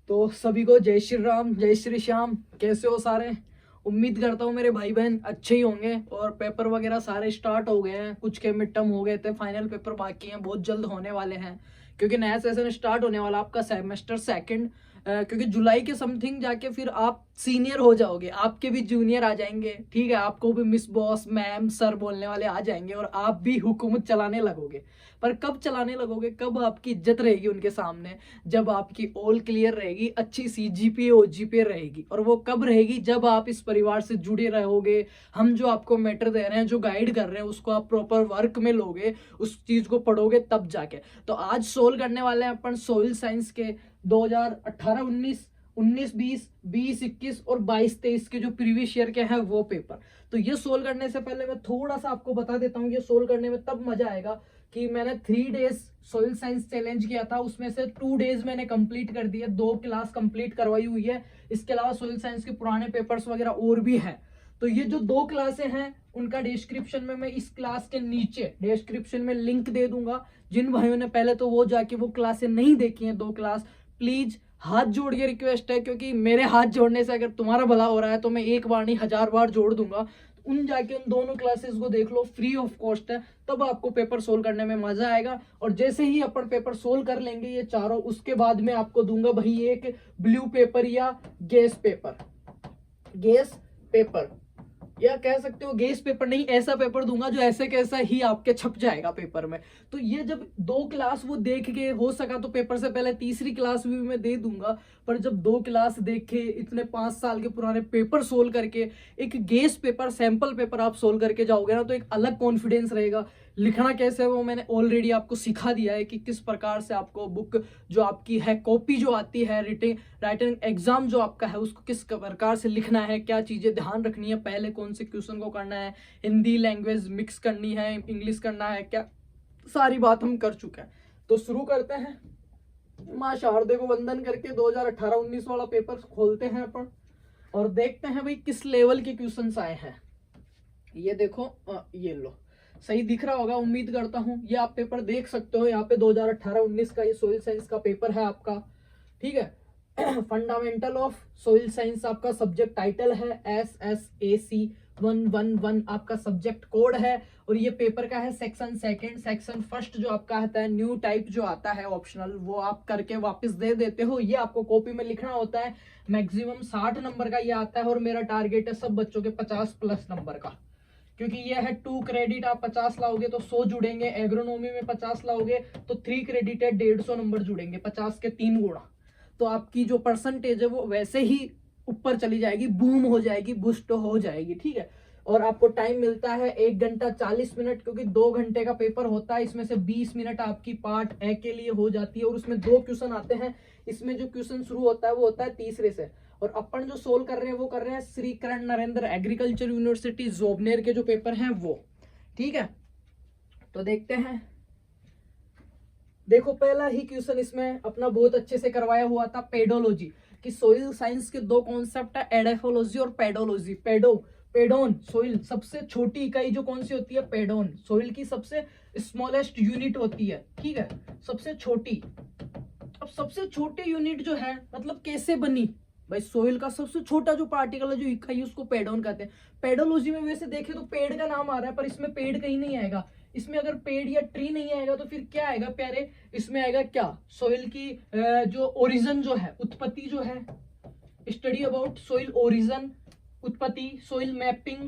तो सभी को जय श्री राम, जय श्री श्याम। कैसे हो सारे? उम्मीद करता हूँ मेरे भाई बहन अच्छे ही होंगे। और पेपर वगैरह सारे स्टार्ट हो गए हैं, कुछ के मिड टर्म हो गए थे, फाइनल पेपर बाकी हैं, बहुत जल्द होने वाले हैं क्योंकि नया सेशन स्टार्ट होने वाला आपका सेमेस्टर सेकंड। क्योंकि जुलाई के समथिंग जाके फिर आप सीनियर हो जाओगे, आपके भी जूनियर आ जाएंगे, ठीक है। आपको भी मिस बॉस मैम सर बोलने वाले आ जाएंगे और आप भी हुकूमत चलाने लगोगे। पर कब चलाने लगोगे, कब आपकी इज्जत रहेगी उनके सामने? जब आपकी ऑल क्लियर रहेगी, अच्छी सी जीपीए ओजीपीए रहेगी। और वो कब रहेगी? जब आप इस परिवार से जुड़े रहोगे। हम जो आपको मैटर दे रहे हैं, जो गाइड कर रहे हैं, उसको आप प्रॉपर वर्क में लोगे, उस चीज को पढ़ोगे तब जाके। तो आज सोल्व करने वाले हैं अपन सोइल साइंस के 2018-19, 19-20, 20-21 और 22-23 के जो प्रीवियस ईयर के हैं वो पेपर। तो ये सोल्व करने से पहले मैं थोड़ा सा आपको बता देता हूँ। ये सोल्व करने में तब मजा आएगा कि मैंने 3 डेज सोइल साइंस चैलेंज किया था, उसमें से 2 डेज मैंने कंप्लीट कर दिए, 2 क्लास कंप्लीट करवाई हुई है। इसके अलावा सोइल साइंस के पुराने पेपर्स वगैरह और भी हैं। तो ये जो 2 क्लासें हैं उनका डिस्क्रिप्शन में मैं इस क्लास के नीचे डिस्क्रिप्शन में लिंक दे दूंगा। जिन भाइयों ने पहले तो वो जाके वो क्लासें नहीं देखी हैं, 2 क्लास, प्लीज हाथ जोड़ के रिक्वेस्ट है, क्योंकि मेरे हाथ जोड़ने से अगर तुम्हारा भला हो रहा है तो मैं एक बार नहीं 1000 बार जोड़ दूंगा। उन जाके उन दोनों क्लासेस को देख लो, फ्री ऑफ कॉस्ट है। तब आपको पेपर सोल्व करने में मजा आएगा। और जैसे ही अपन पेपर सोल्व कर लेंगे ये चारों, उसके बाद में आपको दूंगा भाई एक ब्लू पेपर या गैस पेपर, गैस पेपर या कह सकते हो गैस पेपर नहीं, ऐसा पेपर दूंगा जो ऐसे कैसा ही आपके छप जाएगा पेपर में। तो ये जब 2 क्लास वो देख के, हो सका तो पेपर से पहले तीसरी क्लास भी मैं दे दूंगा। पर जब 2 क्लास देख के, इतने 5 साल के पुराने पेपर सोल्व करके एक गैस पेपर सैंपल पेपर आप सोल्व करके जाओगे ना, तो एक अलग कॉन्फिडेंस रहेगा। लिखना कैसे है वो मैंने ऑलरेडी आपको सिखा दिया है कि किस प्रकार से आपको बुक जो आपकी है, कॉपी जो आती है, राइटिंग एग्जाम जो आपका है, उसको किस प्रकार से लिखना है, क्या चीजें ध्यान रखनी है, पहले कौन से क्वेश्चन को करना है, हिंदी लैंग्वेज मिक्स करनी है, इंग्लिश करना है, क्या सारी बात हम कर चुके हैं। तो शुरू करते हैं। माँ शारदे को वंदन करके 2018-19 वाला पेपर खोलते हैं अपन और देखते हैं भाई किस लेवल के क्वेश्चंस आए हैं। ये देखो, ये लो, सही दिख रहा होगा उम्मीद करता हूं। ये आप पेपर देख सकते हो, यहाँ पे 2018-19 का ये सोइल साइंस का पेपर है आपका, ठीक है। फंडामेंटल ऑफ सोइल साइंस आपका सब्जेक्ट टाइटल है, SSAC 111 आपका सब्जेक्ट कोड है। और ये पेपर का है सेक्शन सेकंड। सेक्शन फर्स्ट जो आपका आता है, न्यू टाइप जो आता है ऑप्शनल, वो आप करके वापस दे देते हो। ये आपको कॉपी में लिखना होता है। मैक्सिमम 60 नंबर का ये आता है और मेरा टारगेट है सब बच्चों के 50+ नंबर का, क्योंकि ये है 2 क्रेडिट। आप 50 लाओगे तो 100 जुड़ेंगे, एग्रोनॉमी में 50 लाओगे तो 3 क्रेडिट है, 150 नंबर जुड़ेंगे, 50 के 3 गुणा। तो आपकी जो परसेंटेज है वो वैसे ही ऊपर चली जाएगी, बूम हो जाएगी, बूस्ट हो जाएगी, ठीक है। और आपको टाइम मिलता है 1 घंटा 40 मिनट, क्योंकि 2 घंटे का पेपर होता है। इसमें से 20 मिनट आपकी पार्ट ए के लिए हो जाती है और उसमें 2 क्वेश्चन आते हैं। इसमें जो क्वेश्चन शुरू होता है वो होता है तीसरे से। और अपन जो सोल्व कर रहे हैं वो कर रहे हैं श्री करण नरेंद्र एग्रीकल्चर यूनिवर्सिटी जोबनेर के जो पेपर हैं वो, ठीक है। तो देखते हैं। देखो पहला ही क्वेश्चन इसमें अपना बहुत अच्छे से करवाया हुआ था, पेडोलॉजी, कि सोइल साइंस के 2 कॉन्सेप्ट है, एडेफोलॉजी और पेडोलॉजी। पेडोन सोइल सबसे छोटी इकाई जो कौन सी होती है, पेडोन सोइल की सबसे स्मॉलेस्ट यूनिट होती है, ठीक है, सबसे छोटी। अब सबसे छोटे यूनिट जो है मतलब कैसे बनी भाई, सोइल का सबसे छोटा जो पार्टिकल है, जो इकाई, उसको पेडोन कहते हैं। पेडोलॉजी में वैसे देखें तो पेड़ का नाम आ रहा है, पर इसमें पेड़ कहीं नहीं आएगा। इसमें अगर पेड़ या ट्री नहीं आएगा तो फिर क्या आएगा प्यारे? इसमें आएगा क्या, सोइल की जो ओरिजिन जो है, उत्पत्ति जो है, स्टडी अबाउट सोइल ओरिजिन, उत्पत्ति, soil mapping,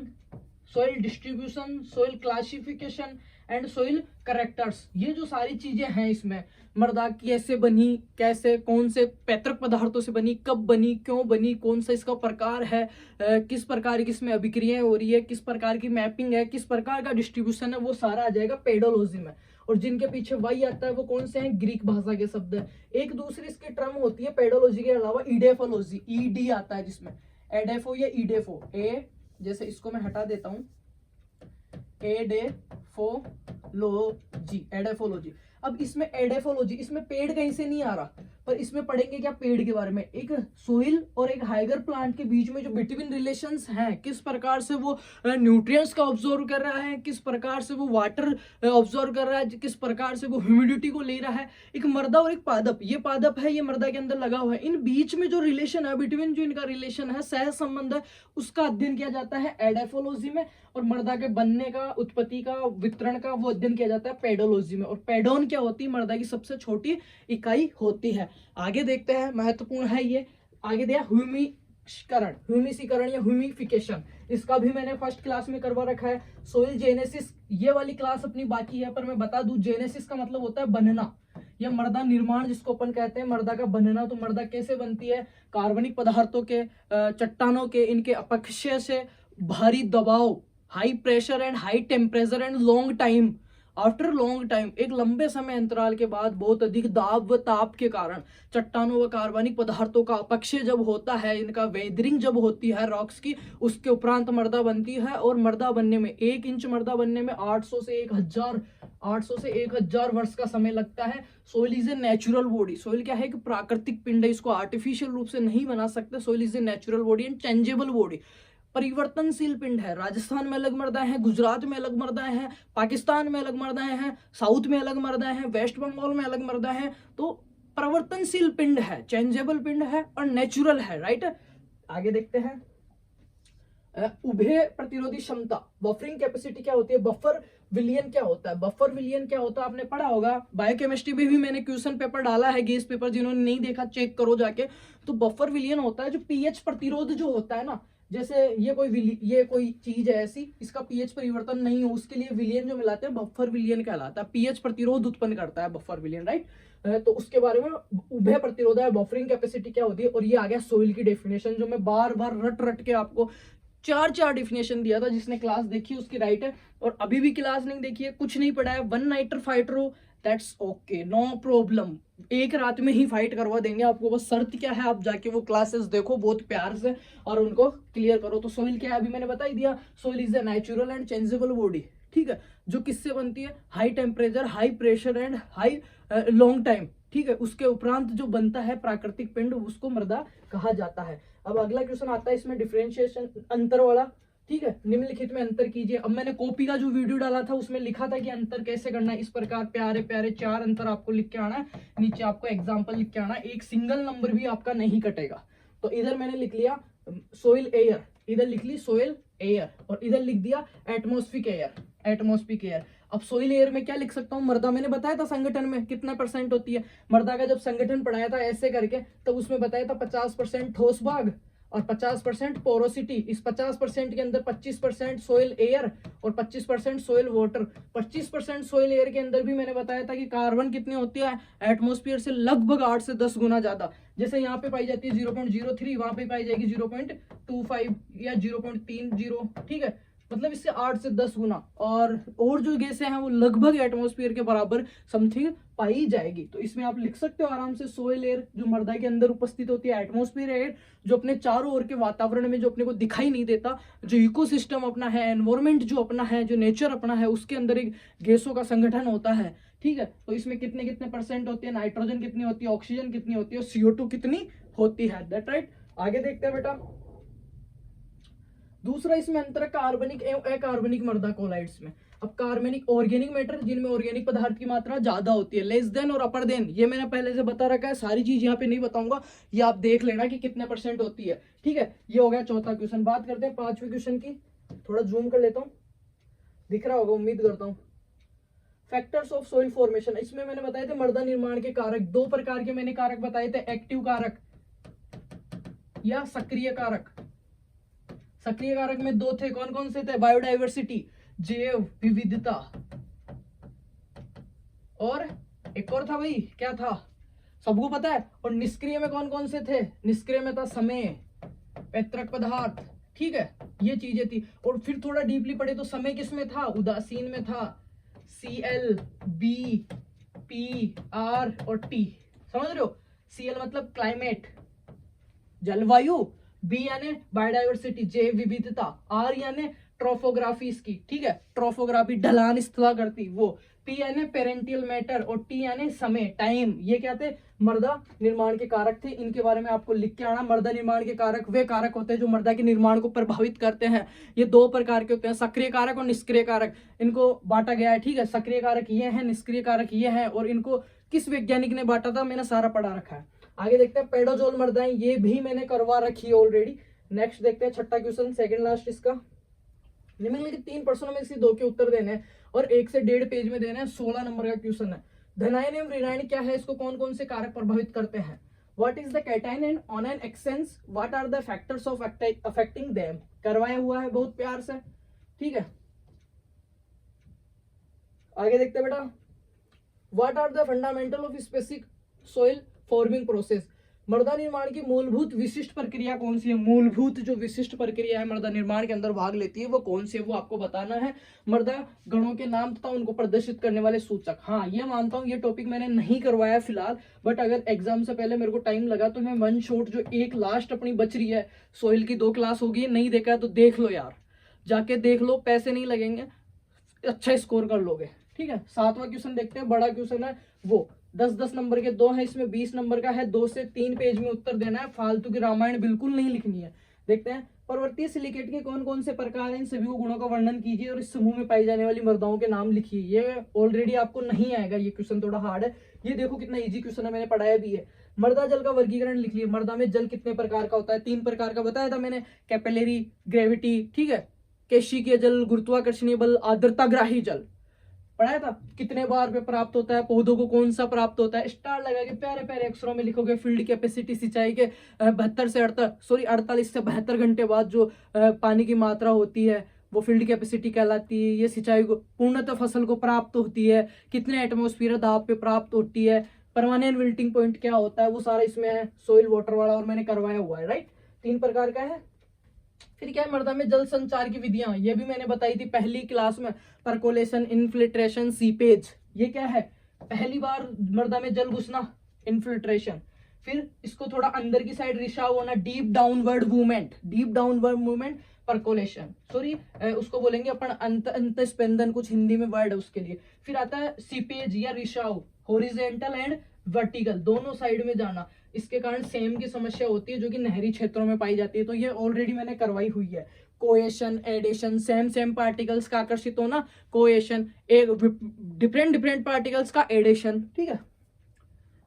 soil distribution, soil classification and soil characters. ये जो सारी चीजें हैं इसमें, मृदा कैसे बनी, कैसे कौन से पैतृक पदार्थों से बनी, कब बनी, क्यों बनी, कौन सा इसका प्रकार है, किस प्रकार की इसमें अभिक्रियाएं हो रही है, किस प्रकार की मैपिंग है, किस प्रकार का डिस्ट्रीब्यूशन है, वो सारा आ जाएगा पेडोलॉजी में। और जिनके पीछे वाई आता है वो कौन से हैं, ग्रीक भाषा के शब्द है। एक दूसरी इसकी टर्म होती है पेडोलॉजी के अलावा, इडेफोलॉजी, ईडी आता है जिसमें, एडेफो या ईडेफो, ए जैसे इसको मैं हटा देता हूं, एडेफोलॉजी, एडेफोलॉजी। अब इसमें एडेफोलॉजी, इसमें पेड़ कहीं से नहीं आ रहा, पर इसमें पढ़ेंगे क्या, पेड़ के बारे में। एक सोइल और एक हाइगर प्लांट के बीच में जो बिटवीन रिलेशंस हैं, किस प्रकार से वो न्यूट्रिएंट्स का ऑब्जर्व कर रहा है, किस प्रकार से वो वाटर ऑब्जर्व कर रहा है, किस प्रकार से वो ह्यूमिडिटी को ले रहा है। एक मर्दा और एक पादप, ये पादप है, ये मर्दा के अंदर लगा हुआ है, इन बीच में जो रिलेशन है, बिटवीन जो इनका रिलेशन है, सह संबंध है, उसका अध्ययन किया जाता है एडाफोलॉजी में। और मर्दा के बनने का, उत्पत्ति का, वितरण का वो अध्ययन किया जाता है पेडोलॉजी में। और पेडोन क्या होती है, मर्दा की सबसे छोटी इकाई होती है। आगे देखते हैं, महत्वपूर्ण है ये। आगे दिया ह्यूमिकरण, ह्यूमिसीकरण या ह्यूमिफिकेशन, इसका भी मैंने फर्स्ट क्लास में करवा रखा है। सोइल जेनेसिस, ये वाली क्लास अपनी बाकी है, पर मैं बता दूं जेनेसिस का मतलब होता है बनना या मर्दा निर्माण, जिसको अपन कहते हैं मर्दा का बनना। तो मर्दा कैसे बनती है, कार्बनिक पदार्थों के, चट्टानों के, इनके अपक्षय से, भारी दबाव, high pressure and high temperature and long time, after long time, एक लंबे समय अंतराल के बाद बहुत अधिक दाब व ताप के कारण चट्टानों व कार्बनिक पदार्थों का अपक्षय जब होता है, इनका वेदरिंग जब होती है रॉक्स की, उसके उपरांत मर्दा बनती है। और मर्दा बनने में, 1 इंच मर्दा बनने में 800 से 1000 वर्ष का समय लगता है। Soil is a natural body, soil क्या है, एक प्राकृतिक पिंड है, इसको आर्टिफिशियल रूप से नहीं बना सकते। Soil is a natural body and changeable body, परिवर्तनशील पिंड है। राजस्थान में अलग मर्दाएं हैं, गुजरात में अलग मर्दाएं हैं, पाकिस्तान में अलग मर्दाएं हैं, साउथ में अलग मर्दाएं हैं, वेस्ट बंगाल में अलग मर्दाएं हैं। तो परिवर्तनशील पिंड है, चेंजेबल पिंड है और नेचुरल है, राइट। आगे देखते हैं, उभय प्रतिरोधी क्षमता, बफरिंग कैपेसिटी क्या होती है, बफर विलियन क्या होता है। बफर विलियन क्या होता है, आपने पढ़ा होगा, बायोकेमिस्ट्री में भी मैंने क्वेश्चन पेपर डाला है, गेस पेपर, जिन्होंने नहीं देखा चेक करो जाके। तो बफर विलियन होता है जो पीएच प्रतिरोध जो होता है ना, जैसे ये कोई चीज है ऐसी, इसका पीएच परिवर्तन नहीं हो, उसके लिए विलियन जो मिलाते हैं बफर विलियन कहलाता है। पीएच प्रतिरोध उत्पन्न करता है बफर विलियन, राइट। तो उसके बारे में उभय प्रतिरोध है, बफरिंग कैपेसिटी क्या होती है। और ये आ गया सोइल की डेफिनेशन, जो मैं बार बार रट के आपको चार डेफिनेशन दिया था। जिसने क्लास देखी उसकी राइट है, और अभी भी क्लास नहीं देखी है, कुछ नहीं पढ़ा है, 1 नाइटर फाइटर हो, दैट्स ओके, नो प्रॉब्लम, एक रात में ही फाइट करवा देंगे आपको। बस शर्त क्या है, आप जाके वो क्लासेस देखो बहुत प्यार से और उनको क्लियर करो। तो सोइल क्या है, अभी मैंने बता ही दिया, soil is a natural and changeable body, ठीक है, जो किससे बनती है, high temperature, high pressure and high long time, ठीक है। उसके उपरांत जो बनता है प्राकृतिक पिंड, उसको मृदा कहा जाता है। अब अगला क्वेश्चन आता है इसमें डिफरेंशिएशन, अंतर वाला, ठीक है। निम्नलिखित में अंतर कीजिए। अब मैंने कॉपी का जो वीडियो डाला था उसमें लिखा था कि अंतर कैसे करना है। इस प्रकार प्यारे प्यारे 4 अंतर आपको लिख के आना है, नीचे आपको एग्जांपल लिख के आना है, एक सिंगल नंबर भी आपका नहीं कटेगा। तो इधर मैंने लिख लिया सोइल एयर, इधर लिख ली सोइल एयर, और इधर लिख दिया एटमॉस्फेरिक एयर, एटमॉस्फेरिक एयर। अब सोइल एयर में क्या लिख सकता हूँ, मर्दा मैंने बताया था संगठन में कितना % होती है। मर्दा का जब संगठन पढ़ाया था ऐसे करके, तब उसमें बताया था 50% ठोस भाग और 50% पोरोसिटी। इस 50% के अंदर 25% सोइल एयर और 25% सोइल वाटर। 25% सोइल एयर के अंदर भी मैंने बताया था कि कार्बन कितनी होती है, एटमॉस्फेयर से लगभग 8 से 10 गुना ज्यादा। जैसे यहाँ पे पाई जाती है 0.03, वहां पे पाई जाएगी 0.25 या 0.30, ठीक है, मतलब इससे 8 से 10 गुना। और जो गैसें हैं वो लगभग एटमॉस्फेयर के बराबर समथिंग पाई जाएगी। तो इसमें आप लिख सकते हो आराम से, सोइल एयर जो मृदा के अंदर उपस्थित होती है, एटमॉस्फेयर एयर जो अपने चारों ओर के वातावरण में जो अपने को दिखाई नहीं देता, जो इकोसिस्टम अपना है, एनवायरमेंट जो अपना है, जो नेचर अपना है, उसके अंदर एक गैसों का संगठन होता है, ठीक है। तो इसमें कितने कितने % होती है, नाइट्रोजन कितनी होती है, ऑक्सीजन कितनी होती है, CO2 कितनी होती है, दैट राइट। आगे देखते हैं बेटा, दूसरा इसमें अंतर कार्बनिक एवं अकार्बनिक मृदा कोलाइड्स में। अब कार्बनिक ऑर्गेनिक मैटर, जिनमें ऑर्गेनिक पदार्थ की मात्रा ज्यादा होती है, लेस देन और अपर देन, ये मैंने पहले से बता रखा है, सारी चीज यहाँ पे नहीं बताऊंगा, ये आप देख लेना कि कितने % होती है, ठीक है। ये हो गया चौथा क्वेश्चन। बात करते हैं 5वें क्वेश्चन की, थोड़ा जूम कर लेता हूँ, दिख रहा होगा उम्मीद करता हूँ। फैक्टर्स ऑफ सोइल फॉर्मेशन, इसमें मैंने बताए थे मृदा निर्माण के कारक, 2 प्रकार के मैंने कारक बताए थे, एक्टिव कारक या सक्रिय कारक। सक्रिय कारक में 2 थे, कौन कौन से थे, बायोडाइवर्सिटी, जैव विविधता, और एक और था भाई, क्या था, सबको पता है। और निष्क्रिय में कौन कौन से थे, निष्क्रिय में था समय, पैतृक पदार्थ, ठीक है, ये चीजें थी। और फिर थोड़ा डीपली पढ़े तो समय किस में था, उदासीन में था, Cl, B, P, R और T, समझ रहे हो। Cl मतलब क्लाइमेट, जलवायु, बी यानी बायोडाइवर्सिटी, जैव विविधता, आर यानी ट्रोफोग्राफी इसकी, ठीक है, ट्रोफोग्राफी ढलान स्थलाकृति वो, P यानी पेरेंटियल मैटर और T यानी समय, टाइम। ये क्या थे? मृदा निर्माण के कारक थे। इनके बारे में आपको लिख के आना। मृदा निर्माण के कारक वे कारक होते हैं जो मृदा के निर्माण को प्रभावित करते हैं। ये दो प्रकार के होते हैं, सक्रिय कारक और निष्क्रिय कारक। इनको बांटा गया है, ठीक है। सक्रिय कारक ये है, निष्क्रिय कारक ये है। और इनको किस वैज्ञानिक ने बांटा था मैंने सारा पढ़ा रखा है। आगे देखते हैं पेडोजोल मृदाएं, ये भी मैंने करवा रखी है ऑलरेडी। नेक्स्ट देखते हैं छठा क्वेश्चन, सेकंड लास्ट इसका। निम्नलिखित 3 प्रश्नों में से 2 के उत्तर देने हैं और 1 से 1.5 पेज में देना है। 16 नंबर का क्वेश्चन है। धनायन एवं ऋणायन क्या है, इसको कौन कौन से कारक प्रभावित करते हैं? What is the cation and anion exchange, what are the factors of affecting them. करवाया हुआ है बहुत प्यार से, ठीक है। आगे देखते हैं बेटा, what are the fundamental of specific soil forming process. मृदा निर्माण की मूलभूत विशिष्ट प्रक्रिया कौन सी है? मूलभूत जो विशिष्ट प्रक्रिया है मृदा निर्माण के अंदर भाग लेती है वो कौन सी है, वो आपको बताना है। मृदा गणों के नाम तथा उनको प्रदर्शित करने वाले सूचक। हाँ, ये मानता हूँ ये टॉपिक मैंने नहीं करवाया फिलहाल, बट अगर एग्जाम से पहले मेरे को टाइम लगा तो मैं वन शॉट जो एक लास्ट अपनी बच रही है, सोइल की 2 क्लास होगी, नहीं देखा है तो देख लो यार, जाके देख लो, पैसे नहीं लगेंगे, अच्छा स्कोर कर लोगे, ठीक है। 7वां क्वेश्चन देखते हैं, बड़ा क्वेश्चन है वो 10-10 नंबर के 2 है, इसमें 20 नंबर का है। 2 से 3 पेज में उत्तर देना है, फालतू की रामायण बिल्कुल नहीं लिखनी है। देखते हैं, पर्वतीय सिलिकेट के कौन कौन से प्रकार हैं, इन सभी गुणों का वर्णन कीजिए और इस समूह में पाई जाने वाली मृदाओं के नाम लिखिए। ये ऑलरेडी आपको नहीं आएगा, ये क्वेश्चन थोड़ा हार्ड है। ये देखो कितना इजी क्वेश्चन है, मैंने पढ़ाया भी है। मृदा जल का वर्गीकरण लिख लिया। मृदा में जल कितने प्रकार का होता है? 3 प्रकार का बताया था मैंने, कैपिलरी, ग्रेविटी, ठीक है, केशिकीय जल, गुरुत्वाकर्षणीय बल, आर्द्रताग्राही जल पढ़ाया था। कितने बार पे प्राप्त होता है, पौधों को कौन सा प्राप्त होता है, स्टार लगा के प्यारे प्यारे अक्षरों में लिखोगे। फील्ड कैपेसिटी, सिंचाई के 48 से 72 घंटे बाद जो पानी की मात्रा होती है वो फील्ड कैपेसिटी कहलाती है। ये सिंचाई को पूर्णतः फसल को प्राप्त होती है। कितने एटमॉस्फेयर दाब पे प्राप्त होती है, परमानेंट विल्टिंग पॉइंट क्या होता है, वो सारा इसमें है, सोइल वाटर वाला, और मैंने करवाया हुआ है, राइट। 3 प्रकार का है। फिर क्या है, मृदा में जल संचार की विधियां, ये भी मैंने बताई थी पहली क्लास में। Percolation, infiltration, seepage. ये क्या है, पहली बार मृदा में जल घुसना, इनफिल्ट्रेशन। फिर इसको थोड़ा अंदर की साइड रिसाव होना, deep downward movement, percolation. Sorry, उसको बोलेंगे अपन अंत स्पंदन, कुछ हिंदी में वर्ड है उसके लिए। फिर आता है सीपेज या रिसाव, हॉरिजॉन्टल एंड वर्टिकल, दोनों साइड में जाना। इसके कारण सेम की समस्या होती है जो कि नहरी क्षेत्रों में पाई जाती है, तो ये ऑलरेडी मैंने करवाई हुई है। कोएशन, एडिशन, सेम पार्टिकल्स का आकर्षित होना, कोएशन, एक डिफरेंट पार्टिकल्स का एडिशन, ठीक है।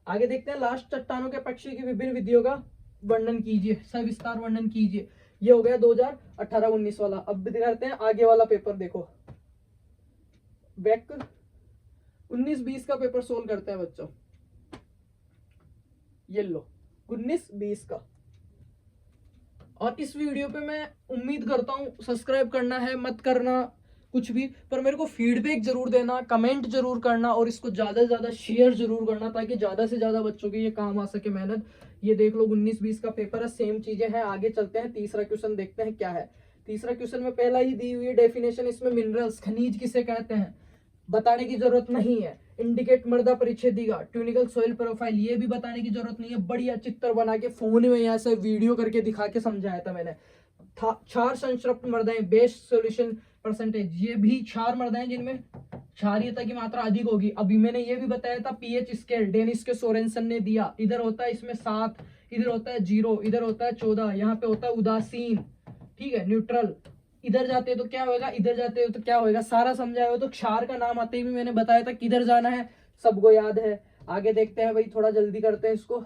आगे देखते हैं, लास्ट चट्टानों के पक्षी की विभिन्न विधियों का वर्णन कीजिए, सविस्तार वर्णन कीजिए। ये हो गया 2018-19 वाला। अब करते हैं आगे वाला पेपर, देखो बैक 19-20 का पेपर सोल्व करते हैं बच्चों। ये लो 19-20 का। और इस वीडियो पे मैं उम्मीद करता हूँ, सब्सक्राइब करना है मत करना कुछ भी, पर मेरे को फीडबैक जरूर देना, कमेंट जरूर करना और इसको ज्यादा से ज्यादा शेयर जरूर करना ताकि ज्यादा से ज्यादा बच्चों के ये काम आ सके मेहनत। ये देख लो 19-20 का पेपर है, सेम चीजें हैं। आगे चलते हैं, तीसरा क्वेश्चन देखते हैं क्या है। तीसरा क्वेश्चन में पहला ही दी हुई है डेफिनेशन, इसमें मिनरल्स, खनिज किसे कहते हैं बताने की जरूरत नहीं है। इंडिकेट मृदा परिच्छेदिका, ट्यूनिकल सॉइल प्रोफाइल, ये भी बताने की जरूरत नहीं है। बढ़िया चित्र बना के फोन में यहाँ से वीडियो करके दिखा के समझाया था मैंने। क्षार संतृप्त मृदाएं, बेस्ट सॉल्यूशन परसेंटेज, ये भी क्षार मृदाएं जिनमें क्षारीयता की मात्रा अधिक होगी। अभी मैंने ये भी बताया था पीएच स्केल, डेनिस के सोरेनसन ने दिया। इधर होता है इसमें 7, इधर होता है 0, इधर होता है 14, यहाँ पे होता है उदासीन, ठीक है, न्यूट्रल। इधर जाते हैं तो क्या होगा, इधर जाते हो तो क्या होगा, सारा समझाया हो। तो क्षार का नाम आते ही भी मैंने बताया था किधर जाना है, सबको याद है। आगे देखते हैं भाई, थोड़ा जल्दी करते हैं इसको।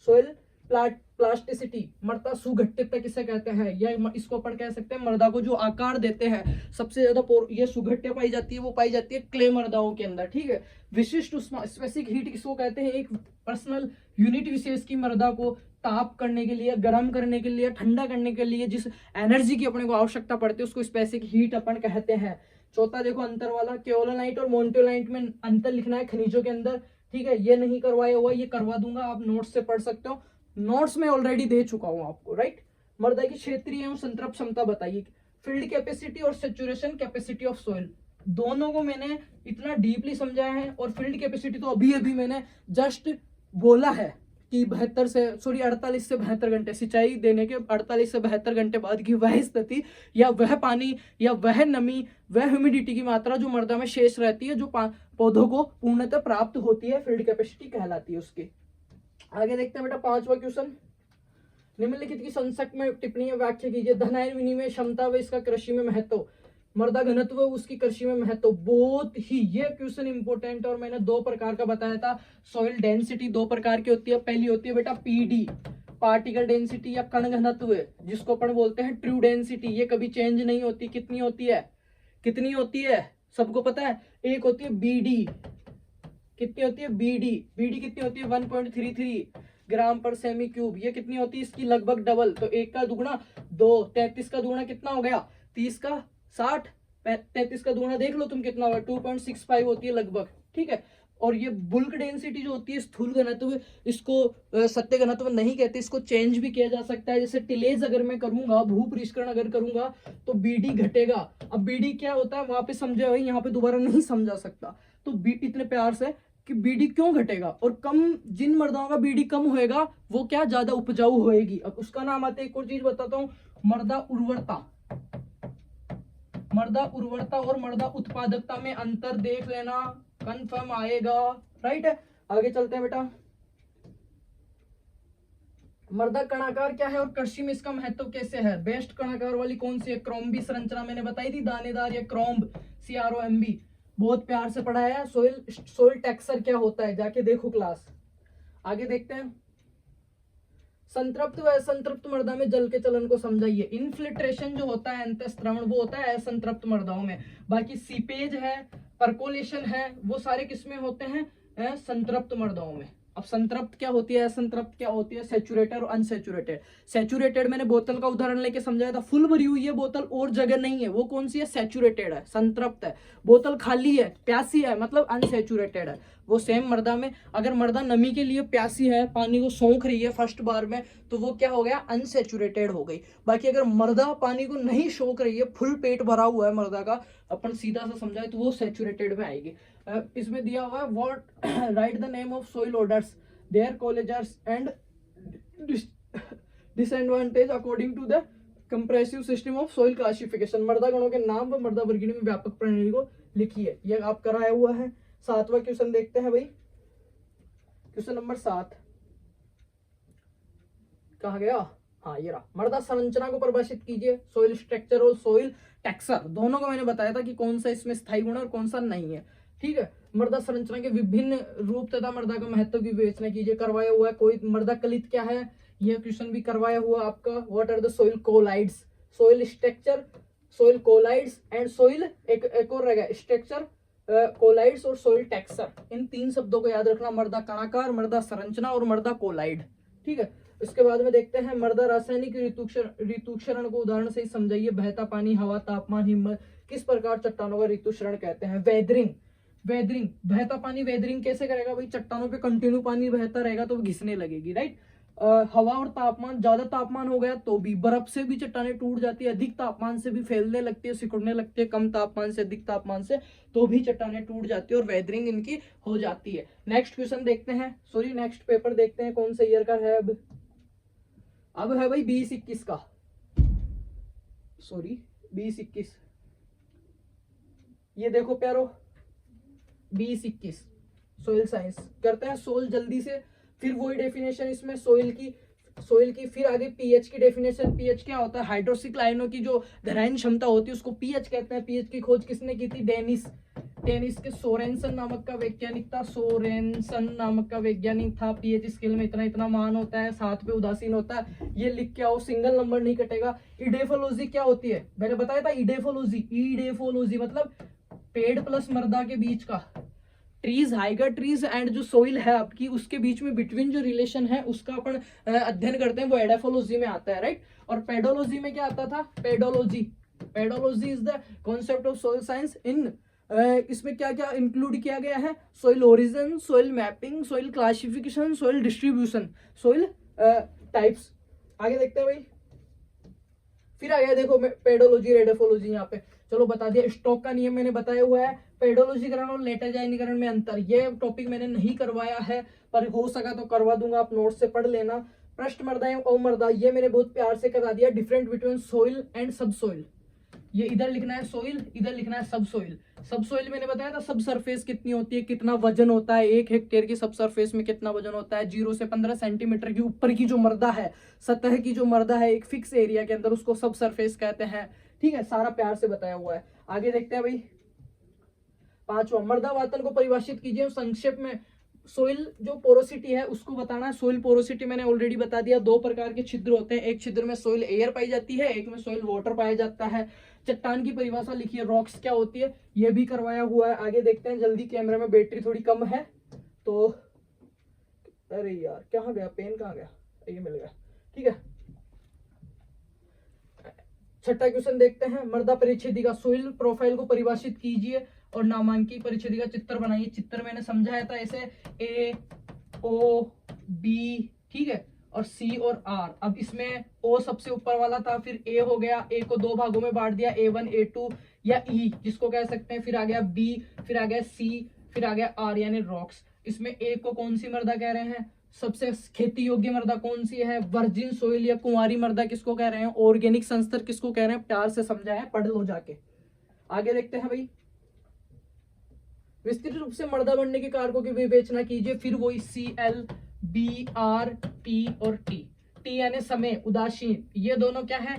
सोइल प्लास्टिसिटी, मृदा सुघट्यता किसे कहते हैं, या इसको अपन कह सकते हैं मृदा को जो आकार देते हैं। सबसे ज्यादा ये सुघट्य पाई जाती है, वो पाई जाती है क्ले मृदाओं के अंदर, ठीक है। विशिष्ट उष्मा, स्पेसिफिक हीट किसको कहते हैं, एक पर्सनल यूनिट विशेष की मृदा को ताप करने के लिए, गर्म करने के लिए, ठंडा करने के लिए जिस एनर्जी की अपने को आवश्यकता पड़ती है उसको स्पेसिफिक हीट अपन कहते हैं। चौथा देखो अंतर वाला, केओलोनाइट और मोन्टोलाइट में अंतर लिखना है खनिजों के अंदर, ठीक है। ये नहीं करवाया हुआ, ये करवा दूंगा, आप नोट्स से पढ़ सकते हो। नोट्स में ऑलरेडी दे चुका हूं आपको, राइट। मृदा की क्षेत्रीय एवं संतृप्त क्षमता बताइए। फील्ड कैपेसिटी और सैचुरेशन कैपेसिटी ऑफ सोइल, दोनों को मैंने इतना डीपली समझाया है। और फील्ड कैपेसिटी तो अभी अभी मैंने जस्ट बोला है, कि 48 से 72 घंटे सिंचाई देने के 48 से 72 घंटे बाद की वह स्थिति या वह पानी या वह नमी, वह ह्यूमिडिटी की मात्रा जो मृदा में शेष रहती है, जो पौधों को पूर्णतः प्राप्त होती है, फील्ड कैपेसिटी कहलाती है उसकी। आगे देखते हैं बेटा 5वां क्वेश्चन। निम्नलिखित की संक्षिप्त में टिप्पणी व्याख्या कीजिए। धनायन विनिमय क्षमता व इसका कृषि में महत्व, मृदा घनत्व उसकी कृषि में महत्व। बहुत ही ये क्वेश्चन इंपॉर्टेंट, और मैंने 2 प्रकार का बताया था। सॉइल डेंसिटी 2 प्रकार की होती है। पहली होती है बेटा पीडी, पार्टिकल डेंसिटी या कण घनत्व, जिसको अपन बोलते हैं ट्रू डेंसिटी। ये कभी चेंज नहीं होती। कितनी होती है? कितनी होती है? सबको पता है। एक होती है बीडी। कितनी होती है? बीडी। बीडी कितनी होती है? 1.33 ग्राम पर सेमी क्यूब। ये कितनी होती है? इसकी लगभग डबल। तो 1 का दुगुना 2, 33 का दुगुना कितना हो गया? 30 का 60, 33 का दुगुना देख लो तुम कितना होगा, 2.65 होती है लगभग। ठीक है। और ये बुल्क डेंसिटी जो होती है, स्थूल घनत्व, इसको सत्य घनत्व नहीं कहते, इसको चेंज भी किया जा सकता है। जैसे टिलेज अगर मैं करूंगा, भू परिष्करण अगर करूंगा, तो बीडी घटेगा। अब बीडी क्या होता है वहां पे समझे भाई, यहाँ पे दोबारा नहीं समझा सकता। तो इतने प्यार से कि बीडी क्यों घटेगा, और कम जिन मृदाओं का बीडी कम होएगा वो क्या ज्यादा उपजाऊ होएगी। अब उसका नाम आता है, एक और चीज बताता हूँ, मृदा उर्वरता। मृदा उर्वरता और मृदा उत्पादकता में अंतर देख लेना, कंफर्म आएगा। राइट है। आगे चलते हैं बेटा। मृदा कणाकार क्या है और कृषि में इसका महत्व कैसे है? बेस्ट कणाकार वाली कौन सी है? क्रोम्बी संरचना मैंने बताई थी, दानेदार या क्रोम्ब, CROMB। बहुत प्यार से पढ़ाया है। सोइल टेक्सचर क्या होता है, जाके देखो क्लास। आगे देखते हैं। संतृप्त व असंतृप्त मृदा में जल के चलन को समझाइए। इनफिल्ट्रेशन जो होता है, अंतःस्त्रवण, वो होता है असंतृप्त मृदाओं में। बाकी सीपेज है, परकोलेशन है, वो सारे किसमें होते हैं? संतृप्त मृदाओं में। अब संतृप्त क्या होती है, असंतृप्त क्या होती है? सैचुरेटेड और अनसैचुरेटेड। सैचुरेटेड मैंने बोतल का उदाहरण लेके समझाया था, फुल भरी हुई है बोतल और जगह नहीं है, वो कौन सी है? सैचुरेटेड है, संतृप्त है। बोतल खाली है, प्यासी है, मतलब अनसैचुरेटेड है। वो सेम मृदा में, अगर मृदा नमी के लिए प्यासी है, पानी को सोख रही है फर्स्ट बार में, तो वो क्या हो गया? अनसैचुरेटेड हो गई। बाकी अगर मृदा पानी को नहीं सोख रही है, फुल पेट भरा हुआ है मृदा का, अपन सीधा सा समझाए तो वो सैचुरेटेड में आएगी। इसमें दिया हुआ है, what write the name of soil orders, there colleges and disadvantage according to the comprehensive system of soil classification. मृदा गणों के नाम व मृदा वर्गीकरण में व्यापक प्रणाली को लिखिए। ये आप कराया हुआ है। 7वां क्वेश्चन देखते हैं भाई। क्वेश्चन नंबर 7 कहा गया? हाँ ये रहा। मृदा संरचना को परिभाषित कीजिए। सॉइल स्ट्रक्चर और सॉइल टेक्सचर दोनों को मैंने बताया था कि कौन सा इसमें स्थायी गुण है और कौन सा नहीं है। ठीक है। मृदा संरचना के विभिन्न रूप तथा मृदा का महत्व की विवेचना कीजिए। करवाया हुआ है। कोई मृदा कलित क्या है, यह क्वेश्चन भी करवाया हुआ आपका। What are the soil colloids, soil structure, soil colloids and soil, एक और रहेगा स्ट्रक्चर, कोलाइड्स और सॉइल टेक्सचर। इन 3 शब्दों को याद रखना, मृदा कणाकार, मृदा संरचना और मृदा कोलाइड। ठीक है। इसके बाद में देखते हैं मृदा रासायनिक ऋतुक्षरण को उदाहरण से ही समझाइए। बहता पानी, हवा, तापमान, हिम्मत, किस प्रकार चट्टानों का ऋतुक्षरण कहते हैं? वेदरिंग। वेदरिंग, बहता पानी वेदरिंग कैसे करेगा भाई? चट्टानों पे कंटिन्यू पानी बहता रहेगा तो वो घिसने लगेगी। राइट। हवा और तापमान, ज्यादा तापमान हो गया तो भी बर्फ से भी चट्टानें टूट जाती है, अधिक तापमान से भी फैलने लगती है, सिकुड़ने लगती है, कम तापमान से, अधिक तापमान से तो भी चट्टानें टूट जाती है और वेदरिंग इनकी हो जाती है। नेक्स्ट क्वेश्चन देखते हैं, सॉरी नेक्स्ट पेपर देखते हैं कौन से ईयर का है। अब है भाई 2021 का, सॉरी 2021। ये देखो प्यारो 2021 सॉइल साइंस करते हैं। सोल जल्दी से, फिर वही डेफिनेशन इसमें सोइल की, फिर आगे पीएच की डेफिनेशन। पीएच क्या होता है? हाइड्रोक्सिक आयनों की जो धारण क्षमता होती है उसको पीएच कहते हैं। पीएच की खोज किसने की थी? डेनिस के सोरेनसन नामक का वैज्ञानिक था। सोरेनसन नामक का वैज्ञानिक था। पीएच स्केल में इतना इतना मान होता है, 7 पे उदासीन होता है। ये लिख के आओ, सिंगल नंबर नहीं कटेगा। इडेफोलॉजी क्या होती है? मैंने बताया था इडेफोलॉजी मतलब पेड़ प्लस मृदा के बीच का, ट्रीज, हाइगर ट्रीज एंड जो सोइल है आपकी, उसके बीच में बिटवीन जो रिलेशन है उसका अपन अध्ययन करते हैं, वो एडाफोलॉजी में आता है। राइट। और पेडोलॉजी में क्या आता था? Pedology is the concept of soil science. इन इसमें क्या क्या इंक्लूड किया गया है? Soil origin, soil mapping, soil classification, soil distribution, soil types. आगे देखते हैं भाई। फिर आ गया देखो पेडोलॉजी, रेडोफोलॉजी। यहाँ पे चलो बता दिया। स्टोक का नियम मैंने बताया हुआ है। पेडोलॉजीकरण और लेटरजाइनीकरण में अंतर, ये टॉपिक मैंने नहीं करवाया है, पर हो सका तो करवा दूंगा, आप नोट से पढ़ लेना। पृष्ठ मृदा एवं अवमृदा, ये मैंने बहुत प्यार से करा दिया। डिफरेंट बिटवीन सोइल एंड सब सोइल, ये इधर लिखना है सोइल, इधर लिखना है सब सोइल। सब सोइल मैंने बताया था सब सरफेस कितनी होती है, कितना वजन होता है, 1 हेक्टेयर की सब सरफेस में कितना वजन होता है। 0 से 15 सेंटीमीटर की ऊपर की जो मृदा है, सतह की जो मृदा है एक फिक्स एरिया के अंदर, उसको सब सरफेस कहते हैं। ठीक है, सारा प्यार से बताया हुआ है। आगे देखते हैं भाई, 5वां, मृदा वातन को परिभाषित कीजिए संक्षेप में। सोइल जो पोरोसिटी है उसको बताना है। सोइल पोरोसिटी मैंने ऑलरेडी बता दिया, 2 प्रकार के छिद्र होते हैं, एक छिद्र में सोइल एयर पाई जाती है, एक में सोइल वाटर पाया जाता है। चट्टान की परिभाषा लिखिए, रॉक्स क्या होती है, ये भी करवाया हुआ है। आगे देखते हैं जल्दी, कैमरे में बैटरी थोड़ी कम है तो, अरे यार कहाँ गया पेन, कहाँ गया, ये मिल गया। ठीक है, छठा क्वेश्चन देखते हैं, मृदा परिच्छेदिका सोइल प्रोफाइल को परिभाषित कीजिए और नामांकी परिच्छेदिका चित्र बनाइए। चित्र मैंने समझाया था ऐसे, ए ओ बी, ठीक है, और सी और आर। अब इसमें ओ सबसे ऊपर वाला था, फिर ए हो गया, ए को 2 भागों में बांट दिया, A1 A2 या ई जिसको कह सकते हैं, फिर आ गया बी, फिर आ गया सी, फिर आ गया आर यानी रॉक्स। इसमें ए को कौन सी मृदा कह रहे हैं, सबसे खेती योग्य मृदा कौन सी है, वर्जिन सोइल या कुंवारी मृदा किसको कह रहे हैं, ऑर्गेनिक संस्तर किसको कह रहे हैं, प्यार से समझा है, पढ़ लो जाके। आगे देखते हैं भाई, विस्तृत रूप से मृदा बनने के कारकों की विवेचना कीजिए। फिर वही CL BR P और T यानी समय, उदासीन, ये दोनों क्या है,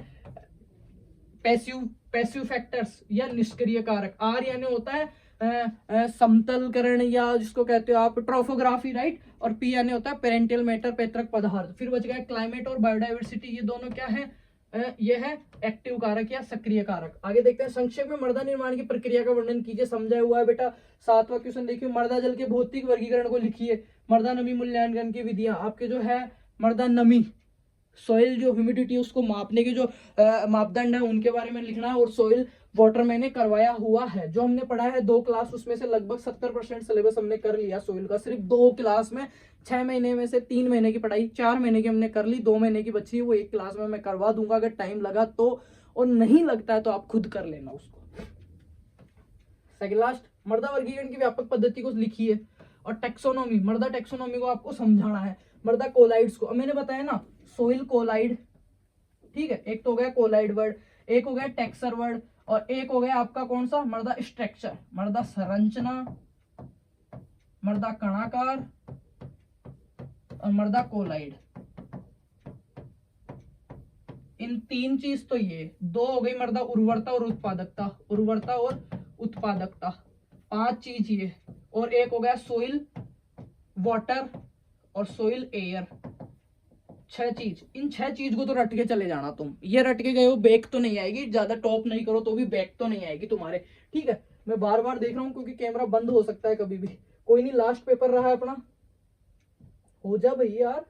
पैसिव फैक्टर्स या निष्क्रिय कारक। R यानी होता है समतलकरण या जिसको कहते हो आप ट्रोफोग्राफी, राइट, और P यानी होता है पेरेंटियल मैटर, पैतृक पदार्थ। फिर बच गया क्लाइमेट और बायोडाइवर्सिटी, ये दोनों क्या है, ये है एक्टिव कारक या सक्रिय कारक। आगे देखते हैं, संक्षेप में मृदा निर्माण की प्रक्रिया का वर्णन कीजिए, समझाया हुआ है बेटा। 7वां क्वेश्चन देखिए, मृदा जल के भौतिक वर्गीकरण को लिखिए। मृदा नमी मूल्यांकन की विधियां, आपके जो है मृदा नमी, सोइल जो ह्यूमिडिटी उसको मापने के जो मापदंड है उनके बारे में लिखना है। और सोइल वाटर मैंने करवाया हुआ है, जो हमने पढ़ा है 2 क्लास, उसमें से लगभग 70% सिलेबस हमने कर लिया सोइल का, सिर्फ 2 क्लास में। 6 महीने में से 3 महीने की पढ़ाई 4 महीने की हमने कर ली, 2 महीने की बची है, वो 1 क्लास में मैं करवा दूंगा अगर टाइम लगा तो, और नहीं लगता है तो आप खुद कर लेना उसको। सेकंड लास्ट, मृदा वर्गीकरण की व्यापक पद्धति को लिखिए। और टेक्सोनोमी, मृदा टेक्सोनोमी को आपको समझाना है। मृदा कोलाइड्स को, अब मैंने बताया ना, सोइल कोलाइड, ठीक है, एक तो हो गया कोलाइड वर्ड, एक हो गया टेक्सचर वर्ड, और एक हो गया आपका कौन सा, मृदा स्ट्रक्चर, मृदा संरचना, मृदा कणाकार और मृदा कोलाइड। इन 3 चीज तो ये 2 हो गई, मृदा उर्वरता और उत्पादकता, उर्वरता और उत्पादकता 5 चीज ये, और एक हो गया सोइल वाटर और सोइल एयर, 6 चीज। इन 6 चीज को तो रट के चले जाना तुम, ये रट के गए हो बैक तो नहीं आएगी, ज्यादा टॉप नहीं करो तो भी बैक तो नहीं आएगी तुम्हारे। ठीक है, मैं बार बार देख रहा हूँ क्योंकि कैमरा बंद हो सकता है कभी भी। कोई नहीं, लास्ट पेपर रहा है अपना, हो जा भाई यार,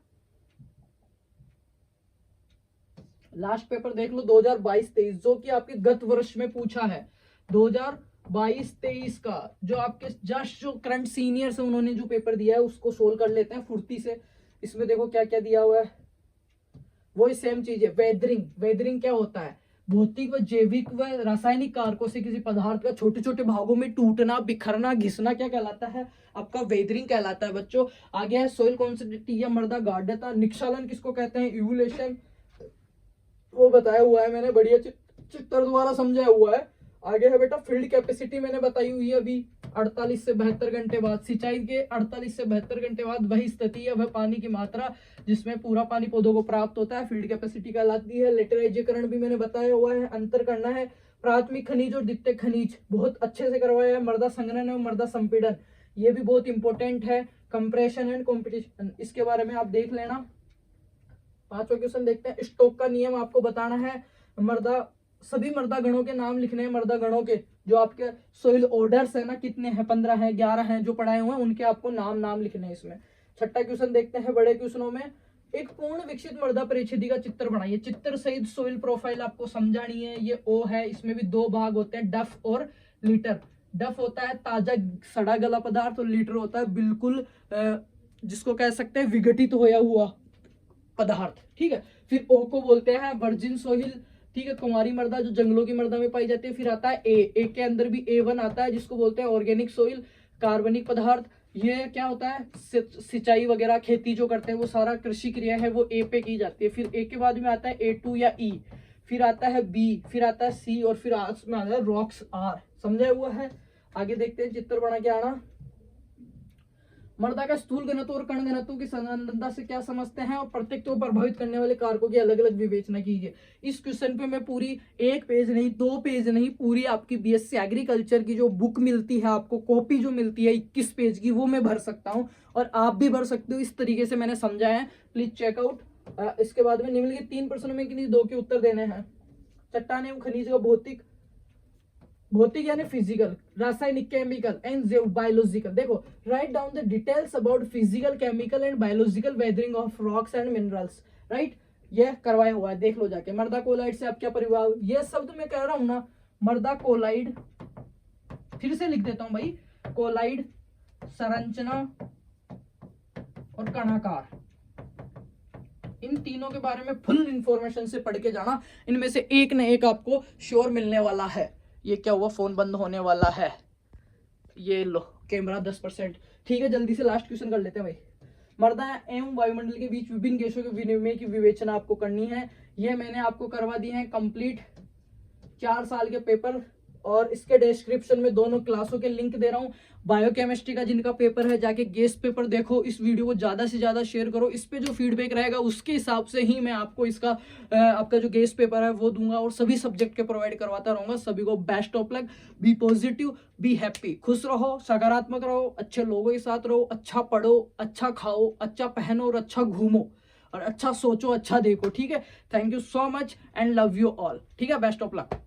लास्ट पेपर देख लो 2022-23, जो कि आपके गत वर्ष में पूछा है। 2022-23 का जो आपके जस्ट जो करंट सीनियर्स है उन्होंने जो पेपर दिया है उसको सोल्व कर लेते हैं फुर्ती से। इसमें देखो क्या क्या दिया हुआ है, वही सेम चीज है। वेदरिंग, वेदरिंग क्या होता है, भौतिक व जैविक व रासायनिक कारकों से किसी पदार्थ का छोटे छोटे भागों में टूटना, बिखरना, घिसना क्या कहलाता है, आपका वेदरिंग कहलाता है बच्चों। आगे है सोइल कॉन्सिस्टेंसी या मृदा गाढ़ता। निक्षालन किसको कहते हैं, इवोल्यूशन, वो बताया हुआ है मैंने, बढ़िया चित्र द्वारा समझाया हुआ है। आगे है बेटा फील्ड कैपेसिटी, मैंने बताई हुई है अभी 48 से 72 घंटे बाद। सिंचाई के 48 से 72 घंटे बाद वही स्थिति है, वह पानी की मात्रा जिसमें पूरा पानी पौधों को प्राप्त होता है, फील्ड कैपेसिटी कहलाती है। लेटराइजीकरण भी मैंने बताया हुआ है, अंतर करना है प्राथमिक खनिज और द्वितीयक खनिज, बहुत अच्छे से करवाया है। मृदा संघनन और मृदा संपीड़न, ये भी बहुत इंपॉर्टेंट है। कंप्रेशन एंड कॉम्पिटिशन, इसके बारे में आप देख लेना। 5वां क्वेश्चन देखते हैं, स्टोक का नियम आपको बताना है। मृदा, सभी मृदा गणों के नाम लिखने हैं, मृदा गणों के जो आपके सोइल ऑर्डर्स है ना, कितने हैं, 15 हैं, 11 हैं जो पढ़ाए हुए हैं, उनके आपको नाम लिखने हैं इसमें। 6ठा क्वेश्चन देखते हैं, बड़े क्वेश्चनों में एक पूर्ण विकसित मृदा परिच्छेदी का चित्र बनाइए। चित्र सहित सोइल प्रोफाइल आपको समझानी है। ये ओ है, इसमें भी 2 भाग होते हैं, डफ और लीटर। डफ होता है ताजा सड़ा गला पदार्थ और लीटर होता है बिल्कुल जिसको कह सकते हैं विघटित होया हुआ पदार्थ। ठीक है, फिर ओ को बोलते हैं वर्जिन सोइल, ठीक है, कुंवारी मृदा जो जंगलों की मृदा में पाई जाती है। फिर आता है ए के अंदर भी A1 आता है, जिसको बोलते हैं ऑर्गेनिक सोइल, कार्बनिक पदार्थ। ये क्या होता है, सिंचाई वगैरह खेती जो करते हैं वो सारा कृषि क्रिया है वो A पे की जाती है। फिर A के बाद में आता है A2 या E, फिर आता है B, फिर आता है C, और फिर में आता है रॉक्स R। समझा हुआ है? आगे देखते हैं, चित्र बना के आना। मृदा का स्थूल घनत्व और कण घनत्व की संबंधता से क्या समझते हैं, और प्रत्येक को प्रभावित करने वाले कारकों की अलग अलग विवेचना कीजिए। इस क्वेश्चन पे मैं पूरी 1 पेज नहीं, 2 पेज नहीं, पूरी आपकी बीएससी एग्रीकल्चर की जो बुक मिलती है आपको, कॉपी जो मिलती है 21 पेज की, वो मैं भर सकता हूँ और आप भी भर सकते हो। इस तरीके से मैंने समझाया है, प्लीज चेकआउट। इसके बाद में निम्नलिखित 3 प्रश्नों में किन्हीं 2 के उत्तर देने हैं। चट्टान एवं खनिज का भौतिक यानी फिजिकल, रासायनिक केमिकल एंड बायोलॉजिकल। देखो, write down the details about physical, chemical and biological weathering of rocks and minerals. Right, ये करवाया हुआ है, देख लो जाके। मृदा कोलाइड से आप क्या परिभाव, ये शब्द मैं कह रहा हूं ना, मृदा कोलाइड, फिर से लिख देता हूं भाई, कोलाइड, संरचना और कणाकार, इन तीनों के बारे में फुल इंफॉर्मेशन से पढ़ के जाना। इनमें से एक न एक आपको श्योर मिलने वाला है। ये क्या हुआ, फोन बंद होने वाला है, ये लो कैमरा 10%। ठीक है, जल्दी से लास्ट क्वेश्चन कर लेते हैं भाई। मृदा एवं वायुमंडल के बीच विभिन्न गैसों के विनिमय की विवेचना आपको करनी है। ये मैंने आपको करवा दी है कंप्लीट 4 साल के पेपर, और इसके डिस्क्रिप्शन में दोनों क्लासों के लिंक दे रहा हूँ। बायोकेमिस्ट्री का जिनका पेपर है जाके गेस्ट पेपर देखो, इस वीडियो को ज्यादा से ज्यादा शेयर करो। इस पे जो फीडबैक रहेगा उसके हिसाब से ही मैं आपको इसका आपका जो गेस्ट पेपर है वो दूंगा, और सभी सब्जेक्ट के प्रोवाइड करवाता रहूंगा। सभी को best of luck, be positive, be happy, खुश रहो, सकारात्मक रहो, अच्छे लोगों के साथ रहो, अच्छा पढ़ो, अच्छा खाओ, अच्छा पहनो और अच्छा घूमो, और अच्छा सोचो, अच्छा देखो। ठीक है, thank you so much and love you all. ठीक है, बेस्ट ऑफ लक।